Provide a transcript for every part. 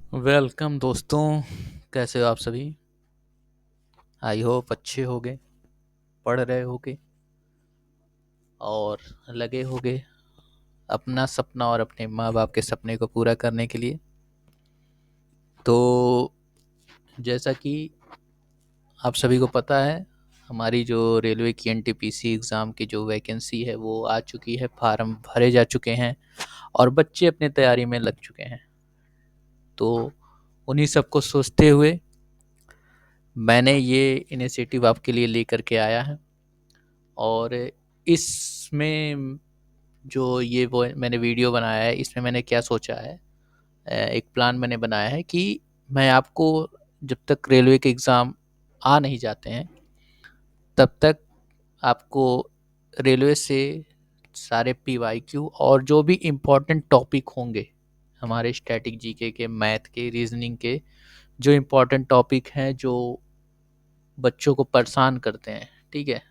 Welcome दोस्तों। कैसे हो आप सभी? आई होप अच्छे होगे, पढ़ रहे होगे और लगे होगे अपना सपना और अपने माँ बाप के सपने को पूरा करने के लिए। तो जैसा कि आप सभी को पता है, हमारी जो रेलवे की एनटीपीसी एग्ज़ाम की जो वैकेंसी है वो आ चुकी है, फार्म भरे जा चुके हैं और बच्चे अपनी तैयारी में लग चुके हैं। तो उन्हीं सब को सोचते हुए मैंने ये इनिशिएटिव आपके लिए लेकर के आया है। और इसमें जो ये वो मैंने वीडियो बनाया है, इसमें मैंने क्या सोचा है, एक प्लान मैंने बनाया है कि मैं आपको, जब तक रेलवे के एग्ज़ाम आ नहीं जाते हैं तब तक आपको रेलवे से सारे पीवाईक्यू और जो भी इम्पोर्टेंट टॉपिक होंगे, हमारे स्टैटिक जीके के, मैथ के, रीजनिंग के, जो इम्पोर्टेंट टॉपिक हैं जो बच्चों को परेशान करते हैं, ठीक है,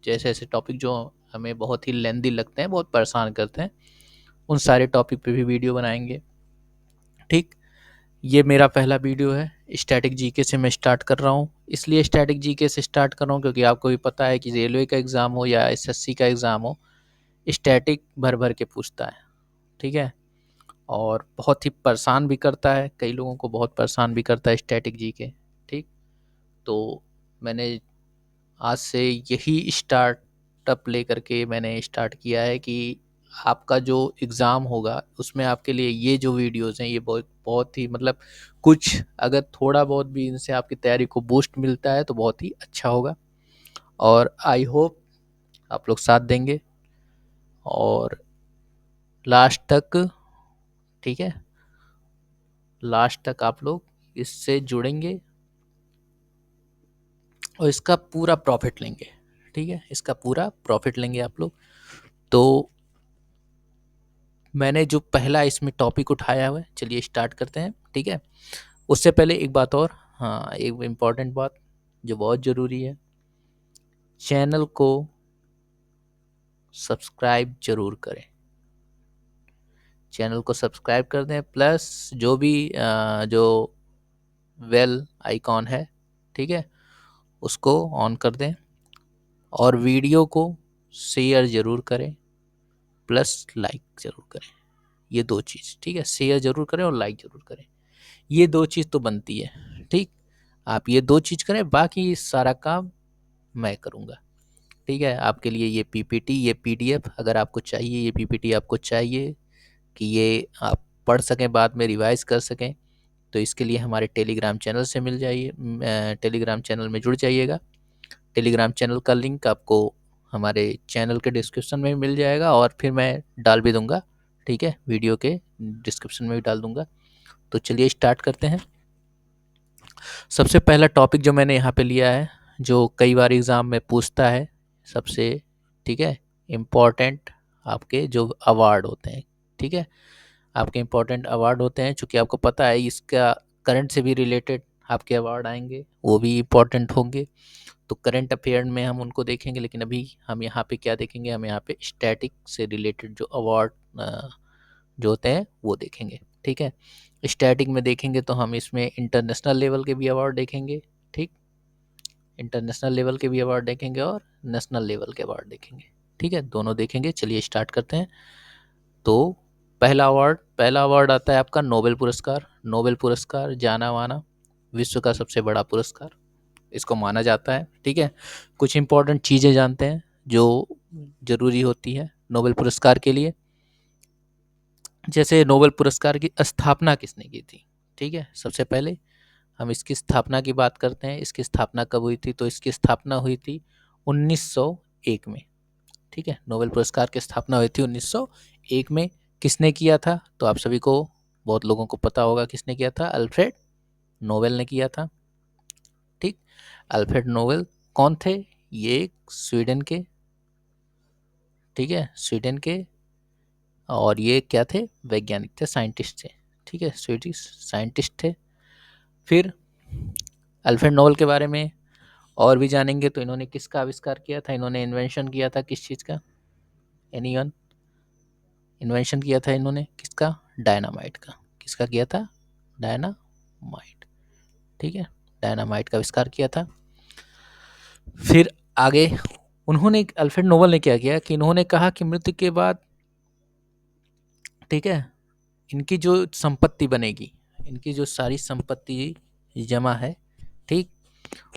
जैसे ऐसे टॉपिक जो हमें बहुत ही लेंदी लगते हैं, बहुत परेशान करते हैं, उन सारे टॉपिक पे भी वीडियो बनाएंगे। ठीक, ये मेरा पहला वीडियो है। स्टैटिक जीके से मैं स्टार्ट कर रहा हूँ। इसलिए स्टैटिक जीके से स्टार्ट कर रहा हूँ क्योंकि आपको भी पता है कि रेलवे का एग्ज़ाम हो या एसएससी का एग्ज़ाम हो, स्टैटिक भर भर के पूछता है। ठीक है, और बहुत ही परेशान भी करता है, कई लोगों को बहुत परेशान भी करता है स्टैटिक जीके। ठीक, तो मैंने आज से यही स्टार्टअप लेकर के मैंने स्टार्ट किया है कि आपका जो एग्ज़ाम होगा उसमें आपके लिए ये जो वीडियोज़ हैं ये बहुत बहुत ही मतलब, कुछ अगर थोड़ा बहुत भी इनसे आपकी तैयारी को बूस्ट मिलता है तो बहुत ही अच्छा होगा। और आई होप आप लोग साथ देंगे और लास्ट तक, ठीक है, लास्ट तक आप लोग इससे जुड़ेंगे और इसका पूरा प्रॉफिट लेंगे। ठीक है, इसका पूरा प्रॉफिट लेंगे आप लोग। तो मैंने जो पहला इसमें टॉपिक उठाया हुआ है, चलिए स्टार्ट करते हैं। ठीक है, उससे पहले एक बात और, हाँ, एक इम्पॉर्टेंट बात जो बहुत ज़रूरी है, चैनल को सब्सक्राइब जरूर करें। चैनल को सब्सक्राइब कर दें, प्लस जो भी जो वेल आइकॉन है, ठीक है, उसको ऑन कर दें और वीडियो को शेयर ज़रूर करें, प्लस लाइक ज़रूर करें। ये दो चीज़, ठीक है, शेयर ज़रूर करें और लाइक ज़रूर करें। ये दो चीज़ तो बनती है। ठीक, आप ये दो चीज़ करें, बाकी सारा काम मैं करूँगा। ठीक है, आपके लिए ये पीपीटी, ये पीडीएफ अगर आपको चाहिए, ये पीपीटी आपको चाहिए कि ये आप पढ़ सकें, बाद में रिवाइज कर सकें, तो इसके लिए हमारे टेलीग्राम चैनल से मिल जाइए, टेलीग्राम चैनल में जुड़ जाइएगा। टेलीग्राम चैनल का लिंक आपको हमारे चैनल के डिस्क्रिप्शन में भी मिल जाएगा और फिर मैं डाल भी दूंगा। ठीक है, वीडियो के डिस्क्रिप्शन में भी डाल दूंगा। तो चलिए स्टार्ट करते हैं। सबसे पहला टॉपिक जो मैंने यहाँ पे लिया है, जो कई बार एग्ज़ाम में पूछता है सबसे, ठीक है, इम्पॉर्टेंट आपके जो अवार्ड होते हैं। ठीक है, आपके इम्पोर्टेंट अवार्ड होते हैं, चूँकि आपको पता है इसका करंट से भी रिलेटेड आपके अवार्ड आएंगे, वो भी इम्पोर्टेंट होंगे। तो करंट अफेयर में हम उनको देखेंगे, लेकिन अभी हम यहाँ पे क्या देखेंगे, हम यहाँ पे स्टैटिक से रिलेटेड जो अवार्ड जो होते हैं वो देखेंगे। ठीक है, स्टैटिक में देखेंगे तो हम इसमें इंटरनेशनल लेवल के भी अवार्ड देखेंगे। ठीक, इंटरनेशनल लेवल के भी अवार्ड देखेंगे और नेशनल लेवल के अवार्ड देखेंगे। ठीक है, दोनों देखेंगे। चलिए स्टार्ट करते हैं। तो पहला अवार्ड आता है आपका नोबेल पुरस्कार। नोबेल पुरस्कार जाना माना विश्व का सबसे बड़ा पुरस्कार इसको माना जाता है। ठीक है, कुछ इंपॉर्टेंट चीज़ें जानते हैं जो ज़रूरी होती है नोबेल पुरस्कार के लिए। जैसे नोबेल पुरस्कार की स्थापना किसने की थी? ठीक है, सबसे पहले हम इसकी स्थापना की बात करते हैं। इसकी स्थापना कब हुई थी? तो इसकी स्थापना हुई थी 1901 में। ठीक है, नोबेल पुरस्कार की स्थापना हुई थी 1901 में। किसने किया था? तो आप सभी को, बहुत लोगों को पता होगा किसने किया था। अल्फ्रेड नोबेल ने किया था। ठीक, अल्फ्रेड नोबेल कौन थे? ये एक स्वीडन के, ठीक है, स्वीडन के, और ये क्या थे? वैज्ञानिक थे, साइंटिस्ट थे। ठीक है, स्वीडिश साइंटिस्ट थे। फिर अल्फ्रेड नोबेल के बारे में और भी जानेंगे तो इन्होंने किसका आविष्कार किया था? इन्होंने इन्वेंशन किया था किस चीज़ का? एनीवन? इन्वेंशन किया था इन्होंने किसका? डायनामाइट का। किसका किया था? डायनामाइट, ठीक है, डायनामाइट का आविष्कार किया था। फिर आगे उन्होंने, अल्फ्रेड नोबल ने क्या किया कि इन्होंने कहा कि मृत्यु के बाद, ठीक है, इनकी जो संपत्ति बनेगी, इनकी जो सारी संपत्ति जमा है, ठीक,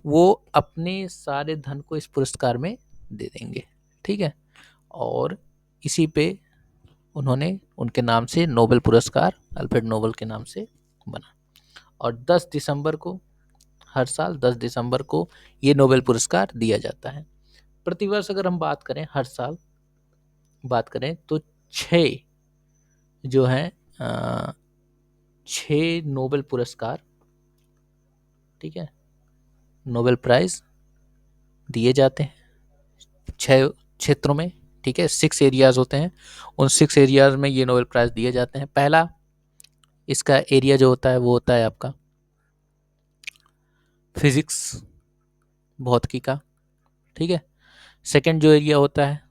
वो अपने सारे धन को इस पुरस्कार में दे देंगे, ठीक है। और इसी पे उन्होंने, उनके नाम से नोबेल पुरस्कार अल्फ्रेड नोबल के नाम से बना। और 10 दिसंबर को, हर साल 10 दिसंबर को ये नोबेल पुरस्कार दिया जाता है। प्रतिवर्ष अगर हम बात करें, हर साल बात करें तो 6 जो हैं, 6 नोबेल पुरस्कार, ठीक है, नोबेल प्राइज दिए जाते हैं 6 क्षेत्रों में, ठीक है, 6 एरियाज होते हैं, उन 6 एरियाज में ये नोबेल प्राइज दिए जाते हैं। पहला इसका एरिया जो होता है वो होता है आपका फिजिक्स, भौतिकी का, ठीक है। सेकंड जो एरिया होता है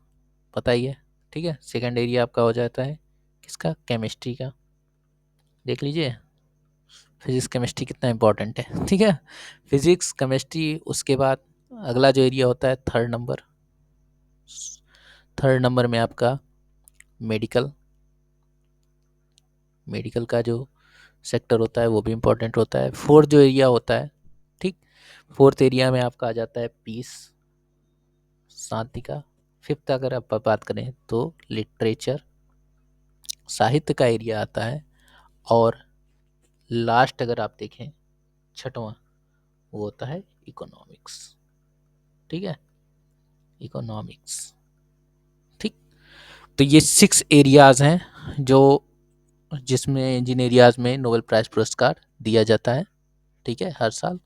पता ही है, ठीक है, सेकंड एरिया आपका हो जाता है किसका, केमिस्ट्री का। देख लीजिए फिजिक्स केमिस्ट्री कितना इंपॉर्टेंट है, ठीक है, फिजिक्स केमिस्ट्री। उसके बाद अगला जो एरिया होता है थर्ड नंबर, थर्ड नंबर में आपका मेडिकल, मेडिकल का जो सेक्टर होता है वो भी इम्पोर्टेंट होता है। फोर्थ जो एरिया होता है, ठीक, फोर्थ एरिया में आपका आ जाता है पीस, शांति का। फिफ्थ अगर आप बात करें तो लिटरेचर, साहित्य का एरिया आता है। और लास्ट अगर आप देखें, छठवां, वो होता है इकोनॉमिक्स, ठीक है, इकोनॉमिक्स, ठीक। तो ये 6 एरियाज हैं जो, जिसमें, जिन एरियाज में नोबेल प्राइज पुरस्कार दिया जाता है, ठीक है, हर साल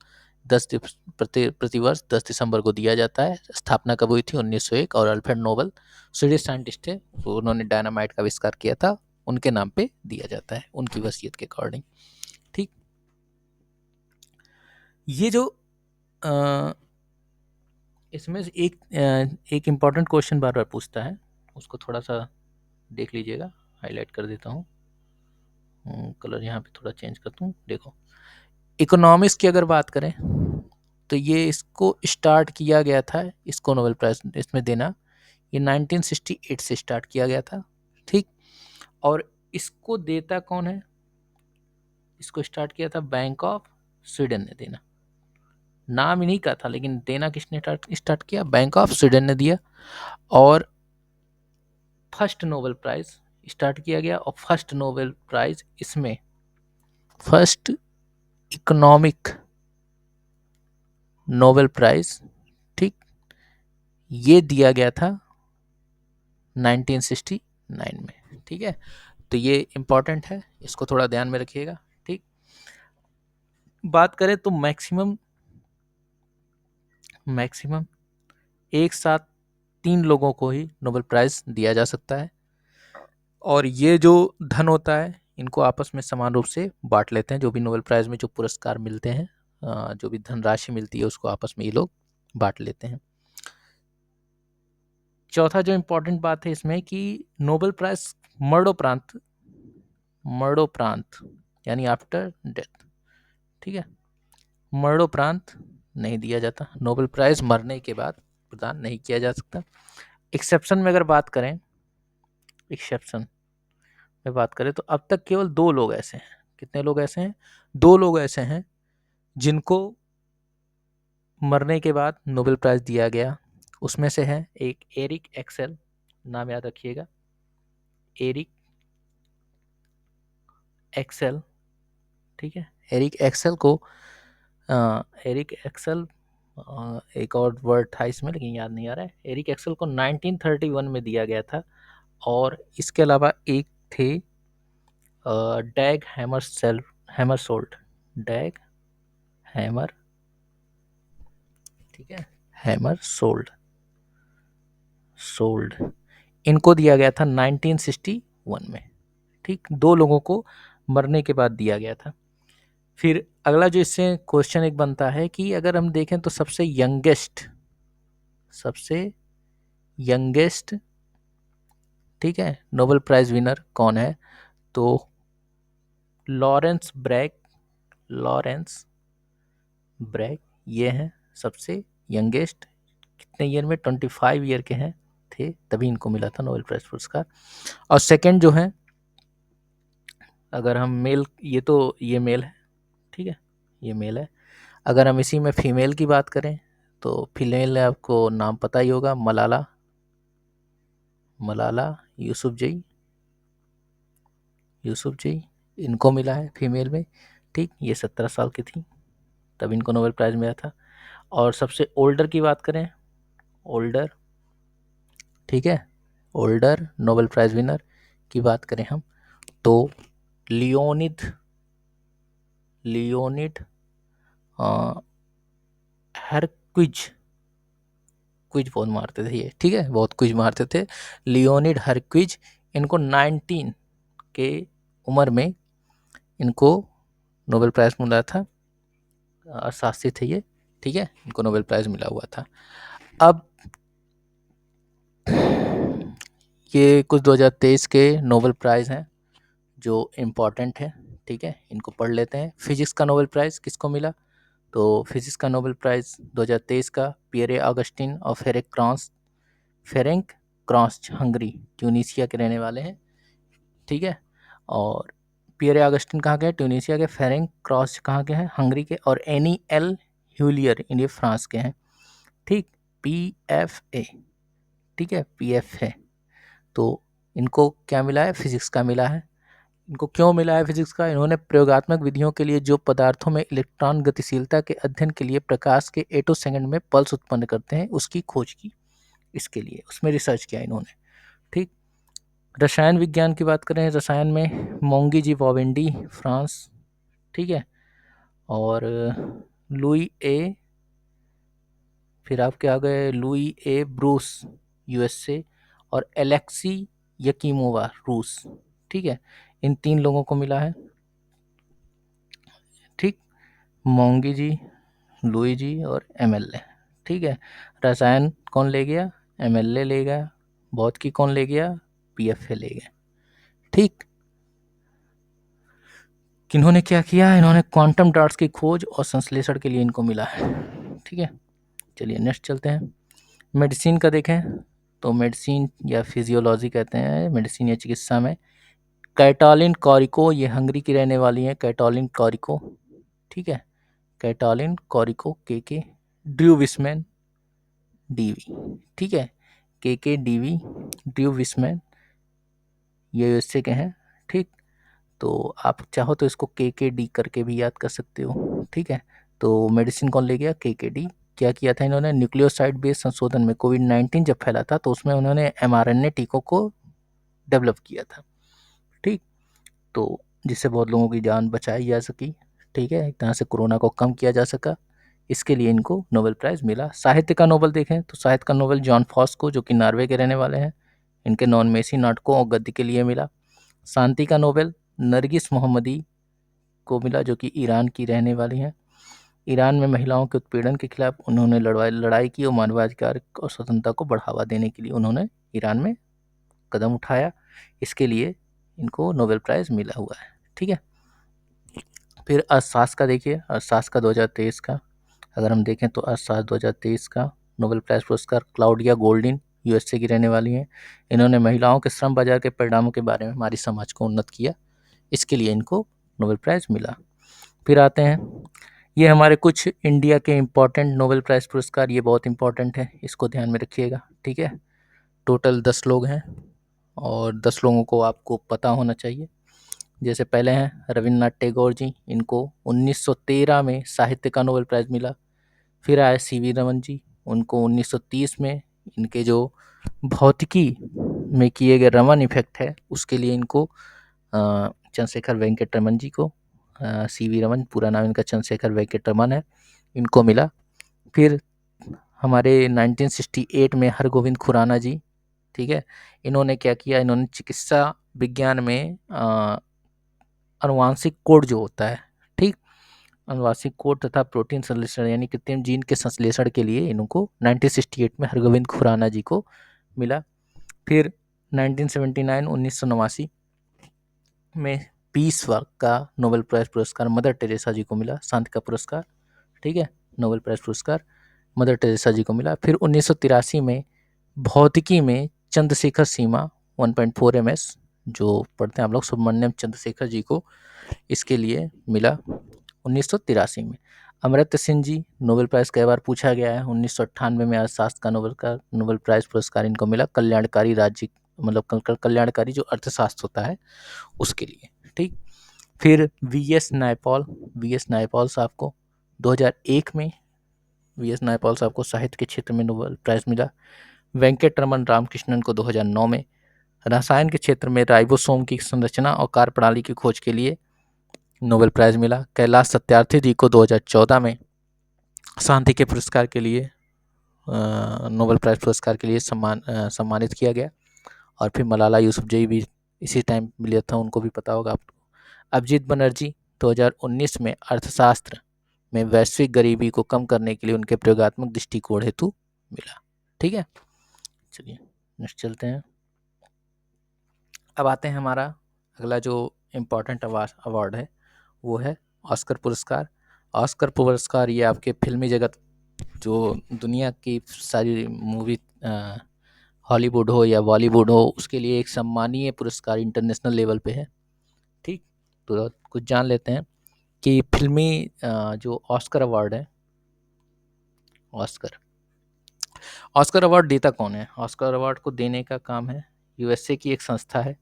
10 प्रतिवर्ष 10 दिसंबर को दिया जाता है। स्थापना कब हुई थी, 1901, और अल्फ्रेड नोबल स्वीडिश साइंटिस्ट थे, तो उन्होंने डायनामाइट का आविष्कार किया था, उनके नाम पे दिया जाता है, उनकी वसीयत के अकॉर्डिंग, ठीक। ये जो इसमें से एक इम्पॉर्टेंट क्वेश्चन बार बार पूछता है, उसको थोड़ा सा देख लीजिएगा, हाईलाइट कर देता हूँ, कलर यहाँ पे थोड़ा चेंज करता हूँ। देखो, इकोनॉमिक्स की अगर बात करें तो ये इसको स्टार्ट किया गया था, इसको नोबेल प्राइज इसमें देना, ये 1968 से स्टार्ट किया गया था, ठीक। और इसको देता कौन है, इसको स्टार्ट किया था बैंक ऑफ स्वीडन ने देना, नाम इन्हीं का था, लेकिन देना किसने स्टार्ट किया, बैंक ऑफ स्वीडन ने दिया। और फर्स्ट नोबेल प्राइज स्टार्ट किया गया, और फर्स्ट नोबेल प्राइज इसमें, फर्स्ट इकोनॉमिक नोबेल प्राइज, ठीक, ये दिया गया था 1969 में, ठीक है। तो ये इम्पॉर्टेंट है, इसको थोड़ा ध्यान में रखिएगा, ठीक। बात करें तो मैक्सिमम मैक्सिमम एक साथ 3 लोगों को ही नोबेल प्राइज दिया जा सकता है, और ये जो धन होता है इनको आपस में समान रूप से बांट लेते हैं, जो भी नोबेल प्राइज में जो पुरस्कार मिलते हैं, जो भी धनराशि मिलती है उसको आपस में ये लोग बांट लेते हैं। चौथा जो इम्पोर्टेंट बात है इसमें कि नोबेल प्राइज मरणोपरांत, मरणोपरांत यानी आफ्टर डेथ, ठीक है, मरणोपरांत नहीं दिया जाता, नोबेल प्राइज मरने के बाद प्रदान नहीं किया जा सकता। एक्सेप्शन में अगर बात करें, एक्सेप्शन में बात करें तो अब तक केवल 2 लोग ऐसे हैं, कितने लोग ऐसे हैं, 2 लोग ऐसे हैं जिनको मरने के बाद नोबेल प्राइज दिया गया। उसमें से है एक एरिक एक्सेल, नाम याद रखिएगा, एरिक एक्सेल, ठीक है, एरिक एक्सेल को, एरिक एक्सेल, एक और वर्ड था इसमें लेकिन याद नहीं आ रहा है, एरिक एक्सेल को 1931 में दिया गया था। और इसके अलावा एक थे डैग हैमरसोल्ट, डैग हैमर, ठीक है, हैमर सोल्ड, इनको दिया गया था 1961 में, ठीक, 2 लोगों को मरने के बाद दिया गया था। फिर अगला जो इससे क्वेश्चन एक बनता है कि अगर हम देखें तो सबसे यंगेस्ट, ठीक है, नोबेल प्राइज विनर कौन है, तो लॉरेंस ब्रैग लॉरेंस ब्रैग, ये हैं सबसे यंगेस्ट, कितने ईयर में, 25 ईयर के हैं थे तभी इनको मिला था नोबेल प्राइज पुरस्कार। और सेकंड जो है, अगर हम मेल, ये मेल है, ठीक है, ये मेल है। अगर हम इसी में फीमेल की बात करें तो फीमेल आपको नाम पता ही होगा, मलाला, मलाला यूसुफजई, इनको मिला है फीमेल में, ठीक। ये 17 साल की थी तब इनको नोबेल प्राइज़ मिला था। और सबसे ओल्डर की बात करें, ओल्डर, ठीक है, ओल्डर नोबेल प्राइज़ विनर की बात करें हम तो लियोनिड हरक्विज, क्विज बहुत मारते थे ये, ठीक है, बहुत क्विज मारते थे, लियोनिड हरक्विज, इनको 19 के उम्र में इनको नोबेल प्राइज़ मिला था, अर्थशास्त्री थे ये, ठीक है, इनको नोबेल प्राइज़ मिला हुआ था। अब ये कुछ 2023 के नोबेल प्राइज़ हैं जो इम्पॉर्टेंट है, ठीक है, इनको पढ़ लेते हैं। फिजिक्स का नोबेल प्राइज़ किसको मिला, तो फिजिक्स का नोबेल प्राइज़ 2023 का पियरे ऑगस्टिन और फेरेंक क्रॉस, हंगरी, ट्यूनीशिया के रहने वाले हैं, ठीक है। और पियरे ऑगस्टिन कहाँ के हैं, ट्यूनीशिया के, फेरेंक क्रॉस कहाँ के हैं, हंगरी के, और एनी एल ह्यूलियर इंडिया फ्रांस के हैं, ठीक। PFA, ठीक है, PFA। तो इनको क्या मिला है, फिजिक्स का मिला है। इनको क्यों मिला है फिजिक्स का, इन्होंने प्रयोगात्मक विधियों के लिए जो पदार्थों में इलेक्ट्रॉन गतिशीलता के अध्ययन के लिए प्रकाश के एटो सेकंड में पल्स उत्पन्न करते हैं उसकी खोज की, इसके लिए उसमें रिसर्च किया इन्होंने, ठीक। रसायन विज्ञान की बात करें, रसायन में मोंगी जी वॉवेंडी, फ्रांस, ठीक है, और लुई ए, फिर आपके आ गए लुई ए ब्रूस, USA, और एलेक्सी यकीमोवा, रूस, ठीक है, इन 3 लोगों को मिला है, ठीक। मोंगी जी, लुई जी और MLA, ठीक है। रसायन कौन ले गया, MLA ले गया। भौतिकी कौन ले गया, PFA ले गया, ठीक। किन्होंने क्या किया, इन्होंने क्वांटम डॉट्स की खोज और संश्लेषण के लिए इनको मिला है, ठीक है। चलिए नेक्स्ट चलते हैं। मेडिसिन का देखें तो मेडिसिन या फिजियोलॉजी कहते हैं, मेडिसिन या चिकित्सा में कैटालिन कॉरिको, ये हंगरी की रहने वाली हैं, कैटालिन कॉरिको, ठीक है, कैटालिन कॉरिको, के ड्रू विस्मैन, DV, ठीक है, के DV, ड्रू विस्मैन, ये USA के हैं, ठीक। तो आप चाहो तो इसको KKD करके भी याद कर सकते हो, ठीक है। तो मेडिसिन कौन ले गया, KKD। क्या किया था इन्होंने, न्यूक्लियोसाइड बेस्ड संशोधन में कोविड-19 जब फैला था तो उसमें उन्होंने mRNA टीकों को डेवलप किया था, ठीक। तो जिससे बहुत लोगों की जान बचाई जा सकी, ठीक है, एक तरह से कोरोना को कम किया जा सका, इसके लिए इनको नोबेल प्राइज़ मिला। साहित्य का नोबेल देखें तो साहित्य का नोबेल जॉन फॉस्को, जो कि नॉर्वे के रहने वाले हैं, इनके नॉन मेसी नाटकों और गद्य के लिए मिला। शांति का नोबेल नरगिस मोहम्मदी को मिला, जो कि ईरान की रहने वाली हैं। ईरान में महिलाओं के उत्पीड़न के खिलाफ उन्होंने लड़ाई की और मानवाधिकार और स्वतंत्रता को बढ़ावा देने के लिए उन्होंने ईरान में कदम उठाया, इसके लिए इनको नोबेल प्राइज़ मिला हुआ है, ठीक है। फिर अर्थशास्त्र का देखिए, अर्थशास्त्र का 2023 का अगर हम देखें तो अर्थशास्त्र 2023 का नोबेल प्राइज़ पुरस्कार क्लाउडिया गोल्डिन, USA की रहने वाली हैं। इन्होंने महिलाओं के श्रम बाजार के परिणामों के बारे में हमारी समाज को उन्नत किया, इसके लिए इनको नोबेल प्राइज़ मिला। फिर आते हैं, ये हमारे कुछ इंडिया के इम्पॉर्टेंट नोबेल प्राइज़ पुरस्कार, ये बहुत इंपॉर्टेंट है, इसको ध्यान में रखिएगा, ठीक है। टोटल 10 लोग हैं और 10 लोगों को आपको पता होना चाहिए। जैसे पहले हैं रविन्द्रनाथ टैगोर जी, इनको 1913 में साहित्य का नोबेल प्राइज़ मिला। फिर आए CV रमन जी, उनको 1930 में इनके जो भौतिकी में किए गए रमन इफेक्ट है उसके लिए इनको चंद्रशेखर वेंकट रमन जी को, CV रमन पूरा नाम इनका चंद्रशेखर वेंकट रमन है, इनको मिला। फिर हमारे 1968 में हरगोविंद खुराना जी, ठीक है, इन्होंने क्या किया, इन्होंने चिकित्सा विज्ञान में अनुवांशिक कोड जो होता है, ठीक, अनुवांशिक कोड तथा प्रोटीन संश्लेषण यानी कृत्रिम जीन के संश्लेषण के लिए इनको 1968 में हरगोविंद खुराना जी को मिला। फिर 1979 1989 में पीस वर्क का नोबेल प्राइज पुरस्कार मदर टेरेसा जी को मिला, शांति का पुरस्कार, ठीक है, नोबेल प्राइज पुरस्कार मदर टेरेसा जी को मिला। फिर 1983 में भौतिकी में चंद्रशेखर सीमा 1.4 ms, जो पढ़ते हैं आप लोग, सुब्रमण्यम चंद्रशेखर जी को इसके लिए मिला 1983 में। अमर्त्य सेन जी, नोबेल प्राइज़ कई बार पूछा गया है। 1998 में अर्थशास्त्र का नोबेल प्राइज़ पुरस्कार इनको मिला, कल्याणकारी राज्य, मतलब कल्याणकारी जो अर्थशास्त्र होता है उसके लिए, ठीक। फिर वी एस नायपॉल साहब को 2001 में साहब को साहित्य के क्षेत्र में नोबेल प्राइज़ मिला। वेंकट रमन रामकृष्णन को 2009 में रसायन के क्षेत्र में राइबोसोम की संरचना और कार्यप्रणाली की खोज के लिए नोबेल प्राइज़ मिला। कैलाश सत्यार्थी जी को 2014 में शांति के पुरस्कार के लिए नोबेल प्राइज़ पुरस्कार के लिए सम्मानित किया गया। और फिर मलाला यूसुफजई भी इसी टाइम मिले था, उनको भी पता होगा आपको। अभिजीत बनर्जी 2019 में अर्थशास्त्र में वैश्विक गरीबी को कम करने के लिए उनके प्रयोगात्मक दृष्टिकोण हेतु मिला, ठीक है। चलिए नेक्स्ट चलते हैं। अब आते हैं हमारा अगला जो इम्पोर्टेंट अवार्ड है वो है ऑस्कर पुरस्कार। ऑस्कर पुरस्कार ये आपके फिल्मी जगत, जो दुनिया की सारी मूवी, हॉलीवुड हो या बॉलीवुड हो, उसके लिए एक सम्मानीय पुरस्कार इंटरनेशनल लेवल पे है, ठीक। तो कुछ जान लेते हैं कि फिल्मी जो ऑस्कर अवार्ड है, ऑस्कर अवार्ड देता कौन है? ऑस्कर अवार्ड को देने का काम है यूएसए की एक संस्था है,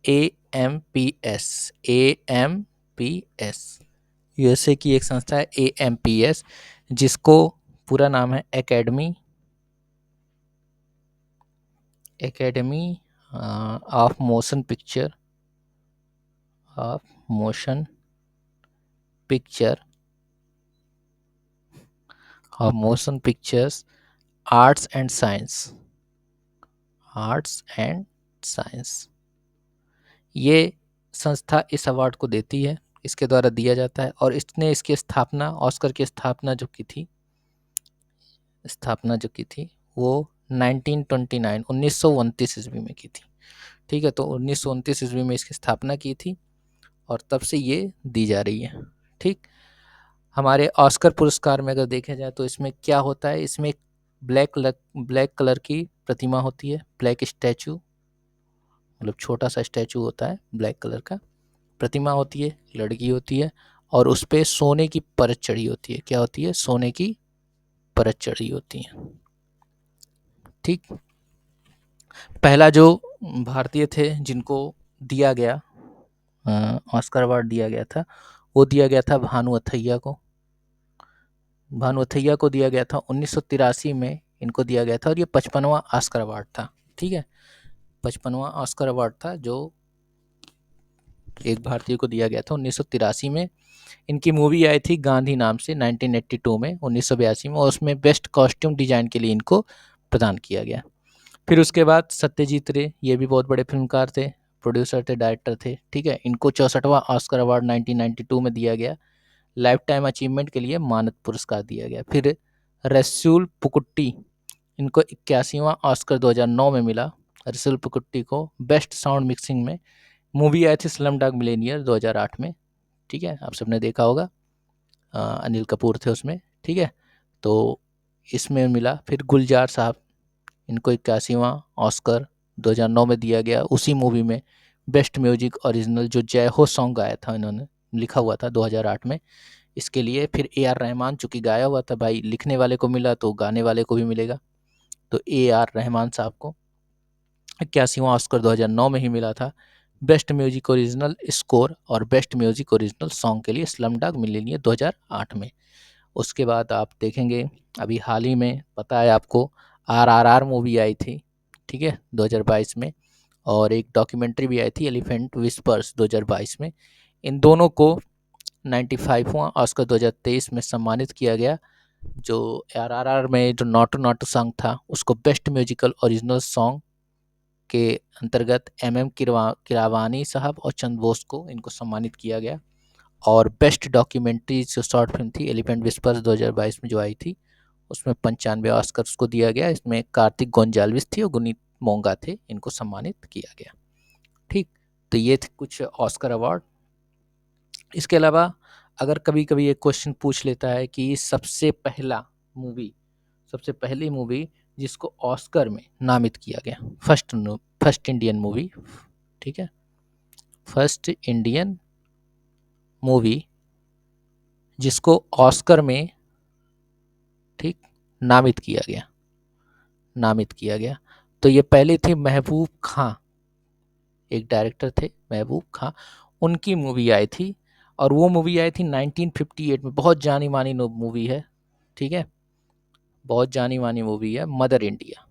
AMPS। यूएसए की एक संस्था है AMPS, जिसको पूरा नाम है academy of motion pictures arts and science. ये संस्था इस अवार्ड को देती है, इसके द्वारा दिया जाता है। और इसने इसकी स्थापना, ऑस्कर की स्थापना जो की थी वो 1929 ईस्वी में की थी, ठीक है। तो 1929 ईस्वी में इसकी स्थापना की थी और तब से ये दी जा रही है, ठीक। हमारे ऑस्कर पुरस्कार में अगर देखा जाए तो इसमें क्या होता है, इसमें ब्लैक कलर की प्रतिमा होती है, ब्लैक स्टैचू, मतलब छोटा सा स्टैचू होता है, ब्लैक कलर का प्रतिमा होती है, लड़की होती है, और उस पर सोने की परत चढ़ी होती है। क्या होती है? सोने की परत चढ़ी होती है, ठीक। पहला जो भारतीय थे जिनको दिया गया ऑस्कर अवार्ड दिया गया था, वो दिया गया था भानु अथैया को दिया गया था 1983 में, इनको दिया गया था। और ये 55वां ऑस्कर अवार्ड था, ठीक है। 55वां ऑस्कर अवार्ड था जो एक भारतीय को दिया गया था 1983 में। इनकी मूवी आई थी गांधी नाम से 1982 में, 1982 में, और उसमें बेस्ट कॉस्ट्यूम डिजाइन के लिए इनको प्रदान किया गया। फिर उसके बाद सत्यजीत रे, ये भी बहुत बड़े फिल्मकार थे, प्रोड्यूसर थे, डायरेक्टर थे, ठीक है। इनको 64वां ऑस्कर अवार्ड 1992 में दिया गया, लाइफ टाइम अचीवमेंट के लिए मानद पुरस्कार दिया गया। फिर रसूल पुकुट्टी, इनको 81वां ऑस्कर 2009 में मिला। रसूल पुकुट्टी को बेस्ट साउंड मिक्सिंग में, मूवी आई थी स्लम डॉग मिलेनियर 2008 में, ठीक है, आप सबने देखा होगा, अनिल कपूर थे उसमें, ठीक है। तो इसमें मिला। फिर गुलजार साहब, इनको 81वां ऑस्कर 2009 में दिया गया, उसी मूवी में बेस्ट म्यूजिक ओरिजिनल, जो जय हो सॉन्ग गाया था इन्होंने, लिखा हुआ था 2008 में, इसके लिए। फिर AR रहमान, चूँकि गाया हुआ था, भाई लिखने वाले को मिला तो गाने वाले को भी मिलेगा, तो AR रहमान साहब को 81वां ऑस्कर 2009 में ही मिला था, बेस्ट म्यूजिक ओरिजिनल स्कोर और बेस्ट म्यूजिक ओरिजिनल सॉन्ग के लिए स्लम डॉग मिलेनियर 2008 में। उसके बाद आप देखेंगे अभी हाल ही में, पता है आपको, RRR मूवी आई थी, ठीक है, 2022 में, और एक डॉक्यूमेंट्री भी आई थी एलिफेंट विस्पर्स 2022 में। इन दोनों को 95वां ऑस्कर 2023 में सम्मानित किया गया। जो RRR में जो नॉटू नॉटू सॉन्ग था, उसको बेस्ट म्यूजिकल ओरिजिनल सॉन्ग के अंतर्गत MM किरावानी साहब और चंद बोस को इनको सम्मानित किया गया। और बेस्ट डॉक्यूमेंट्री जो शॉर्ट फिल्म थी एलिफेंट विस्पर्स 2022 में जो आई थी, उसमें 95 ऑस्कर को दिया गया। इसमें कार्तिक गोंजाल्विस थी और गुनीत मोंगा थे, इनको सम्मानित किया गया, ठीक। तो ये थे कुछ ऑस्कर अवार्ड। इसके अलावा अगर कभी कभी एक क्वेश्चन पूछ लेता है कि सबसे पहली मूवी जिसको ऑस्कर में नामित किया गया, फर्स्ट इंडियन मूवी, ठीक है, फर्स्ट इंडियन मूवी जिसको ऑस्कर में, ठीक, नामित किया गया, तो ये पहले थे महबूब खां, एक डायरेक्टर थे महबूब खां, उनकी मूवी आई थी, और वो मूवी आई थी 1958 में। बहुत जानी मानी मूवी है, ठीक है, बहुत जानी मानी मूवी है, मदर इंडिया,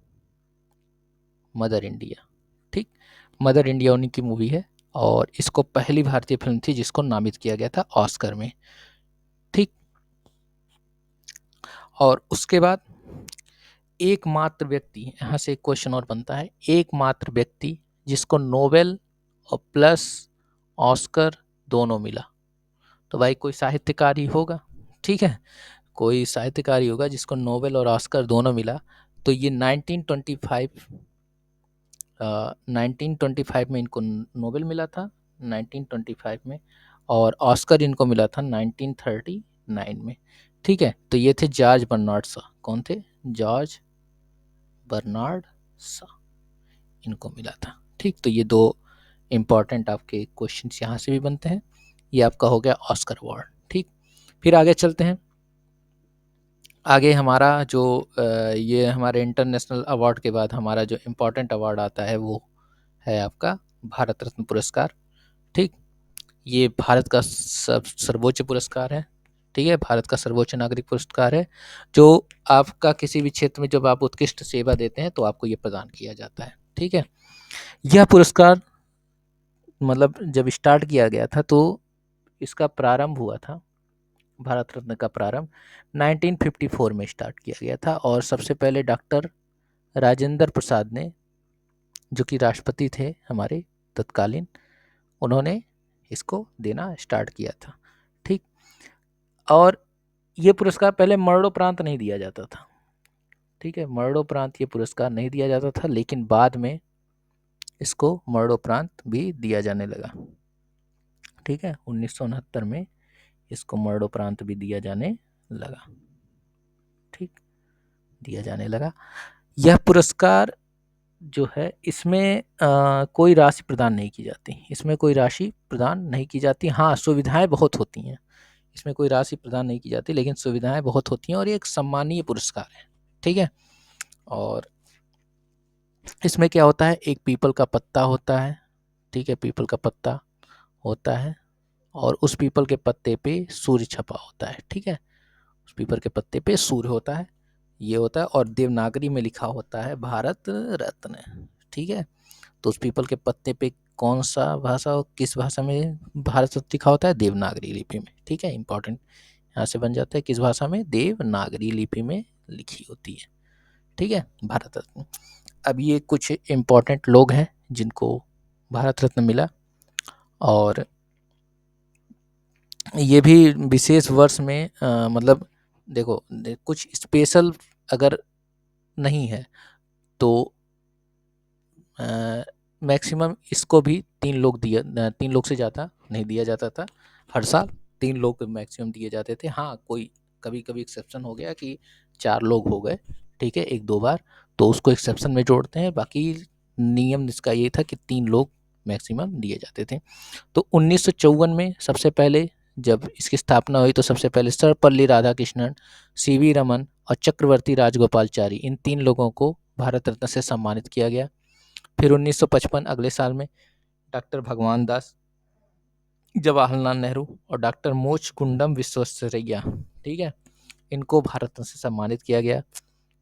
ठीक, मदर इंडिया उन्हीं की मूवी है, और इसको पहली भारतीय फिल्म थी जिसको नामित किया गया था ऑस्कर में, ठीक। और उसके बाद एकमात्र व्यक्ति, यहाँ से एक क्वेश्चन और बनता है, एकमात्र व्यक्ति जिसको नोबेल और प्लस ऑस्कर दोनों मिला, तो भाई कोई साहित्यकार ही होगा, ठीक है, कोई साहित्यकार ही होगा जिसको नोबेल और ऑस्कर दोनों मिला। तो ये 1925 में इनको नोबेल मिला था, 1925 में, और ऑस्कर इनको मिला था 1939 में, ठीक है। तो ये थे जॉर्ज बर्नार्ड शॉ। कौन थे? जॉर्ज बर्नार्ड शॉ, इनको मिला था, ठीक। तो ये दो इम्पॉर्टेंट आपके क्वेश्चंस यहाँ से भी बनते हैं। ये आपका हो गया ऑस्कर अवार्ड, ठीक। फिर आगे चलते हैं। आगे हमारा जो ये हमारे इंटरनेशनल अवार्ड के बाद हमारा जो इम्पोर्टेंट अवार्ड आता है वो है आपका भारत रत्न पुरस्कार, ठीक। ये भारत का सर्वोच्च पुरस्कार है, ठीक है, भारत का सर्वोच्च नागरिक पुरस्कार है, जो आपका किसी भी क्षेत्र में जब आप उत्कृष्ट सेवा देते हैं तो आपको ये प्रदान किया जाता है, ठीक है। यह पुरस्कार मतलब जब स्टार्ट किया गया था तो इसका प्रारंभ हुआ था, भारत रत्न का प्रारंभ 1954 में स्टार्ट किया गया था, और सबसे पहले डॉक्टर राजेंद्र प्रसाद ने, जो कि राष्ट्रपति थे हमारे तत्कालीन, उन्होंने इसको देना स्टार्ट किया था, ठीक। और ये पुरस्कार पहले मरणोपरांत नहीं दिया जाता था, ठीक है, मरणोपरांत ये पुरस्कार नहीं दिया जाता था, लेकिन बाद में इसको मरणोपरांत भी दिया जाने लगा, ठीक है, 1969 में इसको मरणोपरांत भी दिया जाने लगा, ठीक, दिया जाने लगा। यह पुरस्कार जो है इसमें कोई राशि प्रदान नहीं की जाती, इसमें कोई राशि प्रदान नहीं की जाती, हाँ सुविधाएं बहुत होती हैं, इसमें कोई राशि प्रदान नहीं की जाती लेकिन सुविधाएं बहुत होती हैं, और ये एक सम्मानीय पुरस्कार है, ठीक है। और इसमें क्या होता है, एक पीपल का पत्ता होता है, ठीक है, पीपल का पत्ता होता है, और उस पीपल के पत्ते पे सूर्य छपा होता है, ठीक है, उस पीपल के पत्ते पे सूर्य होता है, ये होता है, और देवनागरी में लिखा होता है भारत रत्न, ठीक है। तो उस पीपल के पत्ते पे कौन सा भाषा और किस भाषा में भारत रत्न लिखा होता है? देवनागरी लिपि में, ठीक है, इंपॉर्टेंट यहाँ से बन जाता है, किस भाषा में? देवनागरी लिपि में लिखी होती है, ठीक है, भारत रत्न। अब ये कुछ इम्पोर्टेंट लोग हैं जिनको भारत रत्न मिला, और ये भी विशेष वर्ष में मतलब देखो कुछ स्पेशल अगर नहीं है तो मैक्सिमम इसको भी 3 लोग से ज़्यादा नहीं दिया जाता था, हर साल 3 लोग मैक्सिमम दिए जाते थे। हाँ कोई कभी कभी एक्सेप्शन हो गया कि 4 लोग हो गए, ठीक है, 1-2 बार, तो उसको एक्सेप्शन में जोड़ते हैं, बाकी नियम इसका ये था कि 3 लोग मैक्सिमम दिए जाते थे। तो 1954 में सबसे पहले जब इसकी स्थापना हुई तो सबसे पहले सर्वपल्ली राधाकृष्णन, सीवी रमन और चक्रवर्ती राजगोपालचारी, इन 3 लोगों को भारत रत्न से सम्मानित किया गया। फिर 1955 अगले साल में डॉक्टर भगवान दास, जवाहरलाल नेहरू और डॉक्टर मोचकुंडम विश्वेश्वरैया, ठीक है, इनको भारत रत्न से सम्मानित किया गया।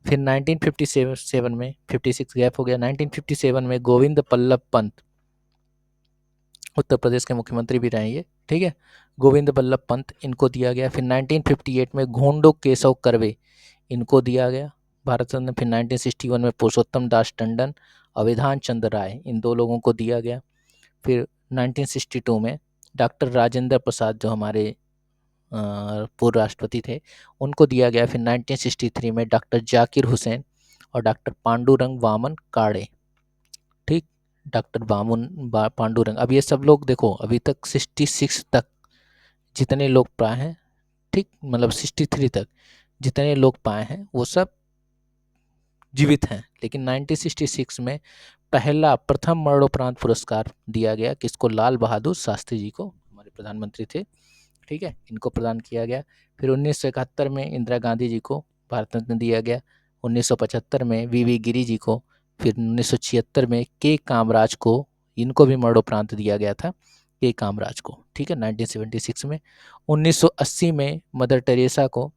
फिर 1957 में 56 गैप हो गया, 1957 में गोविंद बल्लभ पंत, उत्तर प्रदेश के मुख्यमंत्री भी रहे ये, ठीक है, गोविंद बल्लभ पंत, इनको दिया गया। फिर 1958 में घोंडो केशव कर्वे, इनको दिया गया भारत रत्न। फिर 1961 में पुरुषोत्तम दास टंडन और विधान चंद्र राय, इन 2 लोगों को दिया गया। फिर 1962 में डॉक्टर राजेंद्र प्रसाद, जो हमारे पूर्व राष्ट्रपति थे, उनको दिया गया। फिर 1963 में डॉक्टर जाकिर हुसैन और डॉक्टर पांडुरंग वामन काड़े, ठीक, डॉक्टर पांडुरंग। अब ये सब लोग देखो अभी तक 66 तक जितने लोग पाए हैं, ठीक, मतलब 63 तक जितने लोग पाए हैं वो सब जीवित हैं। लेकिन 1966 में पहला प्रथम मरणोपरांत पुरस्कार दिया गया किसको? लाल बहादुर शास्त्री जी को, हमारे प्रधानमंत्री थे, ठीक है, इनको प्रदान किया गया। फिर 1971 में इंदिरा गांधी जी को भारत रत्न दिया गया। 1975 में वी गिरी जी को। फिर 1976 में के कामराज को, इनको भी मरणोपरांत दिया गया था, के कामराज को, ठीक है, 1976 में। 1980 में मदर टेरेसा को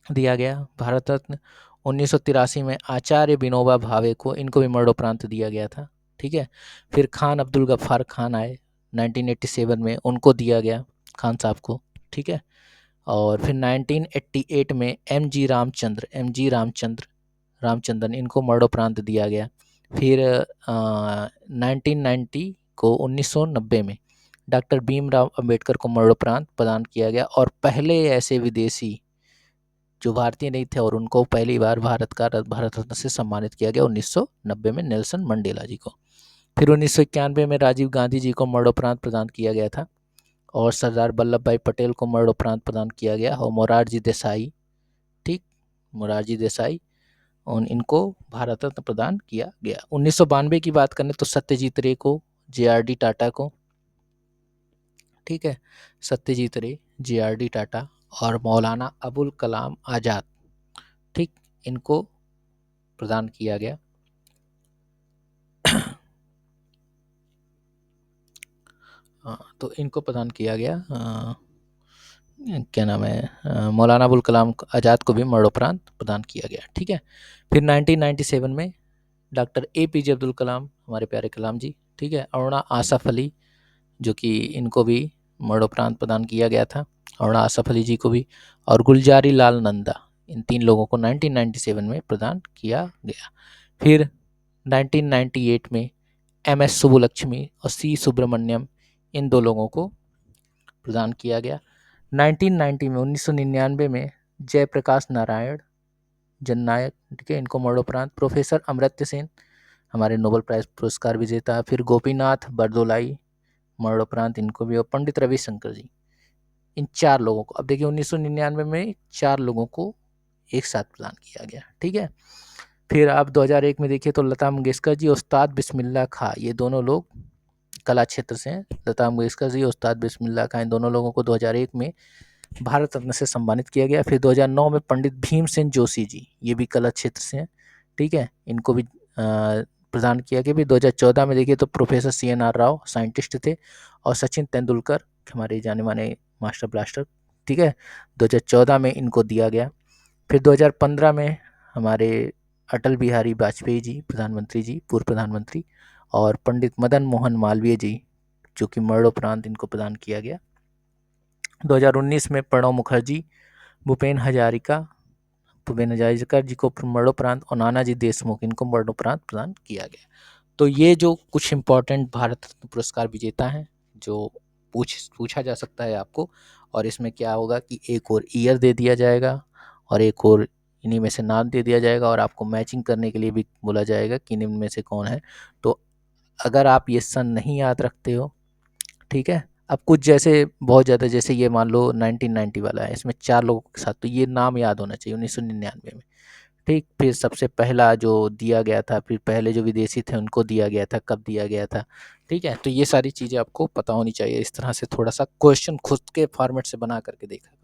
दिया गया भारत रत्न। 1983 में आचार्य विनोबा भावे को, इनको भी मरणोपरांत दिया गया था, ठीक है। फिर खान अब्दुल गफ्फार खान आए 1987 में, उनको दिया गया, खान साहब को, ठीक है। और फिर 1988 में रामचंद्रन, इनको मरणोपरांत दिया गया। फिर 1990 को 1990 में डॉक्टर भीमराव अंबेडकर को मरणोपरांत प्रदान किया गया। और पहले ऐसे विदेशी जो भारतीय नहीं थे और उनको पहली बार भारत रत्न से सम्मानित किया गया 1990 में नेल्सन मंडेला जी को। फिर 1991 में राजीव गांधी जी को मरणोपरांत प्रदान किया गया था। और सरदार वल्लभ भाई पटेल को मरणोपरांत प्रदान किया गया। और मोरारजी देसाई, ठीक, मोरारजी देसाई, और इनको भारत रत्न प्रदान किया गया। 1992 की बात करें तो सत्यजीत रे को, JRD टाटा को, ठीक है, सत्यजीत रे, JRD टाटा और मौलाना अबुल कलाम आज़ाद, ठीक, इनको प्रदान किया गया। तो इनको प्रदान किया गया, क्या नाम है, मौलाना अबुल कलाम आज़ाद को भी मरणोपरांत प्रदान किया गया, ठीक है। फिर 1997 में डॉक्टर APJ अब्दुल कलाम, हमारे प्यारे कलाम जी, ठीक है, अरुणा आसफ अली, जो कि इनको भी मरणोपरांत प्रदान किया गया था, अरुणा आसफ अली जी को भी, और गुलजारी लाल नंदा, इन 3 लोगों को 1997 में प्रदान किया गया। फिर 1998 में MS सुब्बुलक्ष्मी और C सुब्रमण्यम, इन 2 लोगों को प्रदान किया गया। 1999 में जयप्रकाश नारायण जननायक, ठीक है, इनको मरणोपरांत। प्रोफेसर अमर्त्य सेन, हमारे नोबेल प्राइज पुरस्कार विजेता। फिर गोपीनाथ बरदोलाई, मरणोपरांत इनको भी। और पंडित रविशंकर जी, इन 4 लोगों को, अब देखिए 1999 में 4 लोगों को एक साथ प्रदान किया गया, ठीक है। फिर आप 2001 में देखिए तो लता मंगेशकर जी, उस्ताद बिस्मिल्लाह खां, ये दोनों लोग कला क्षेत्र से हैं। लता मंगेशकर जी, उस्ताद बिस्मिल्लाह खां, इन दोनों लोगों को 2001 में भारत रत्न से सम्मानित किया गया। फिर 2009 में पंडित भीमसेन जोशी जी, ये भी कला क्षेत्र से हैं, ठीक है, इनको भी प्रदान किया गया। भी 2014 में देखिए तो प्रोफेसर CNR राव, साइंटिस्ट थे, और सचिन तेंदुलकर, हमारे जाने माने मास्टर ब्लास्टर, ठीक है, 2014 में इनको दिया गया। फिर 2015 में हमारे अटल बिहारी वाजपेयी जी, प्रधानमंत्री जी, पूर्व प्रधानमंत्री, और पंडित मदन मोहन मालवीय जी, जो कि मरणोपरांत इनको प्रदान किया गया। 2019 में प्रणब मुखर्जी, भूपेन हजारिका जी को मरणोपरांत, और नानाजी देशमुख, इनको मरणोपरांत प्रदान किया गया। तो ये जो कुछ इम्पोर्टेंट भारत रत्न पुरस्कार विजेता हैं जो पूछा जा सकता है आपको, और इसमें क्या होगा कि एक और ईयर दे दिया जाएगा और एक और इन्हीं में से नाम दे दिया जाएगा, और आपको मैचिंग करने के लिए भी बोला जाएगा कि इनमें से कौन है। तो अगर आप ये सन नहीं याद रखते हो, ठीक है, अब कुछ जैसे बहुत ज़्यादा, जैसे ये मान लो 1990 वाला है, इसमें 4 लोगों के साथ, तो ये नाम याद होना चाहिए 1999 में, ठीक। फिर सबसे पहला जो दिया गया था, फिर पहले जो विदेशी थे उनको दिया गया था, कब दिया गया था, ठीक है। तो ये सारी चीज़ें आपको पता होनी चाहिए। इस तरह से थोड़ा सा क्वेश्चन खुद के फॉर्मेट से बना करके देखा।